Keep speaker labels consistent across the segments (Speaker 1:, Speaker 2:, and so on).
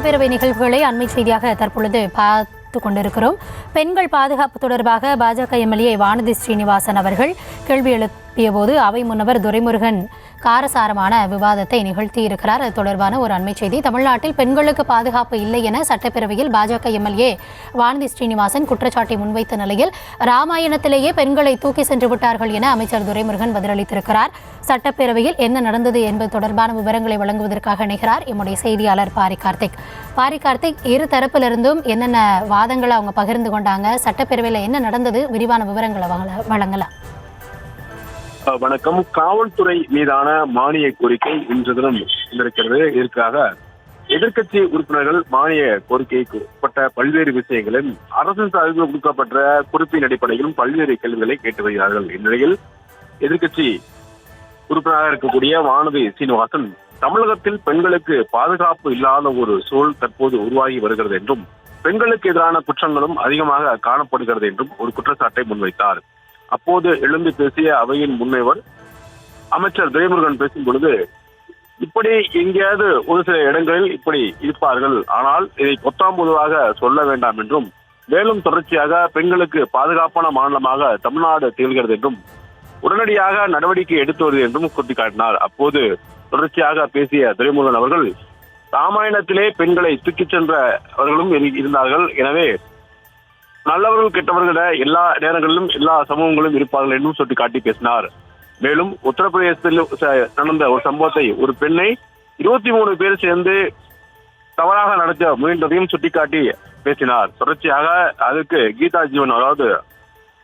Speaker 1: சட்டப்பேரவை நிகழ்வுகளை அண்மை செய்தியாக தற்பொழுது பார்த்து கொண்டிருக்கிறோம். பெண்கள் பாதுகாப்பு தொடர்பாக பாஜக எம்எல்ஏ வானதி ஸ்ரீனிவாசன் அவர்கள் கேள்வி எழுப்பிய போது அவை முன்னவர் துரைமுருகன் காரசாரமான விவாதத்தை நிகழ்த்தியிருக்கிறார். அது தொடர்பான ஒரு அண்மை செய்தி. தமிழ்நாட்டில் பெண்களுக்கு பாதுகாப்பு இல்லை என சட்டப்பேரவையில் பாஜக எம்எல்ஏ வானதி ஸ்ரீனிவாசன் குற்றச்சாட்டை முன்வைத்த நிலையில் ராமாயணத்திலேயே பெண்களை தூக்கி சென்று விட்டார்கள் என அமைச்சர் துரைமுருகன் பதிலளித்திருக்கிறார். சட்டப்பேரவையில் என்ன நடந்தது என்பது தொடர்பான விவரங்களை வழங்குவதற்காக இணைகிறார் எம்முடைய செய்தியாளர் பாரி கார்த்திக். பாரி கார்த்திக், இரு தரப்பிலிருந்தும் என்னென்ன வாதங்களை அவங்க பகிர்ந்து கொண்டாங்க, சட்டப்பேரவையில் என்ன நடந்தது, விரிவான விவரங்களை வழங்கலாம்.
Speaker 2: வணக்கம். காவல்துறை மீதான மானிய கோரிக்கை இன்று தினம் இருக்கிறது. இதற்காக எதிர்க்கட்சி உறுப்பினர்கள் மானிய கோரிக்கைக்கு உட்பட்ட பல்வேறு விஷயங்களும் அரசு சார்பில் கொடுக்கப்பட்ட குறிப்பின் அடிப்படையிலும் பல்வேறு கேள்விகளை கேட்டு வருகிறார்கள். இந்நிலையில் எதிர்க்கட்சி உறுப்பினராக இருக்கக்கூடிய வானதி சீனிவாசன் தமிழகத்தில் பெண்களுக்கு பாதுகாப்பு இல்லாத ஒரு சூழல் தற்போது உருவாகி வருகிறது என்றும் பெண்களுக்கு எதிரான குற்றங்களும் அதிகமாக காணப்படுகிறது என்றும் ஒரு குற்றச்சாட்டை முன்வைத்தார். அப்போது எழுந்து பேசிய அவையின் முன்னவர் அமைச்சர் துரைமுருகன் பேசும் பொழுது, இப்படி எங்கேயாவது ஒரு சில இடங்களில் இப்படி இருப்பார்கள், ஆனால் இதை பொத்தாம் பொதுவாக சொல்ல வேண்டாம் என்றும் மேலும் தொடர்ச்சியாக பெண்களுக்கு பாதுகாப்பான மாநிலமாக தமிழ்நாடு திகழ்கிறது என்றும் உடனடியாக நடவடிக்கை எடுத்து வருவது என்றும் சுட்டிக்காட்டினார். அப்போது தொடர்ச்சியாக பேசிய துரைமுருகன் அவர்கள், ராமாயணத்திலே பெண்களை தூக்கிச் சென்றவர்களும் இருந்தார்கள், எனவே நல்லவர்கள் கெட்டவர்கள எல்லா நேரங்களிலும் எல்லா சமூகங்களும் இருப்பார்கள் என்றும் சுட்டிக்காட்டி பேசினார். மேலும் உத்தரப்பிரதேசத்தில் நடந்த ஒரு சம்பவத்தை, ஒரு பெண்ணை 23 பேர் சேர்ந்து தவறாக நடத்த முயன்றதையும் சுட்டிக்காட்டி பேசினார். தொடர்ச்சியாக அதுக்கு கீதா ஜீவன், அதாவது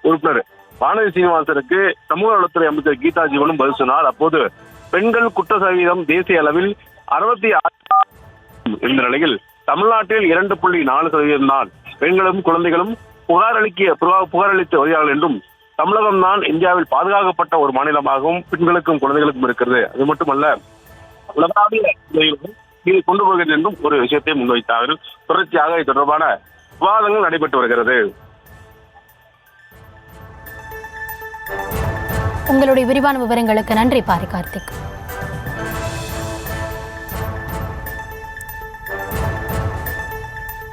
Speaker 2: உறுப்பினர் வானதி சீனிவாசனுக்கு சமூக நலத்துறை அமைச்சர் கீதா ஜீவனும் பதில் சொன்னார். அப்போது பெண்கள் குற்ற சதவீதம் தேசிய அளவில் 66 இருந்த நிலையில் தமிழ்நாட்டில் 2.4% தான் பெண்களும் குழந்தைகளும் புகாரளித்து வருகிறார்கள் என்றும் தமிழகம்தான் இந்தியாவில் பாதுகாக்கப்பட்ட ஒரு மாநிலமாகவும் பெண்களுக்கும் குழந்தைகளுக்கும் இருக்கிறது, அது மட்டுமல்ல உலகாவிய இதை கொண்டு போகிறது என்றும் ஒரு விஷயத்தை முன்வைத்தார்கள். தொடர்ச்சியாக இது தொடர்பான விவாதங்கள் நடைபெற்று வருகிறது.
Speaker 1: உங்களுடைய விரிவான விவரங்களுக்கு நன்றி பாரி கார்த்திக்.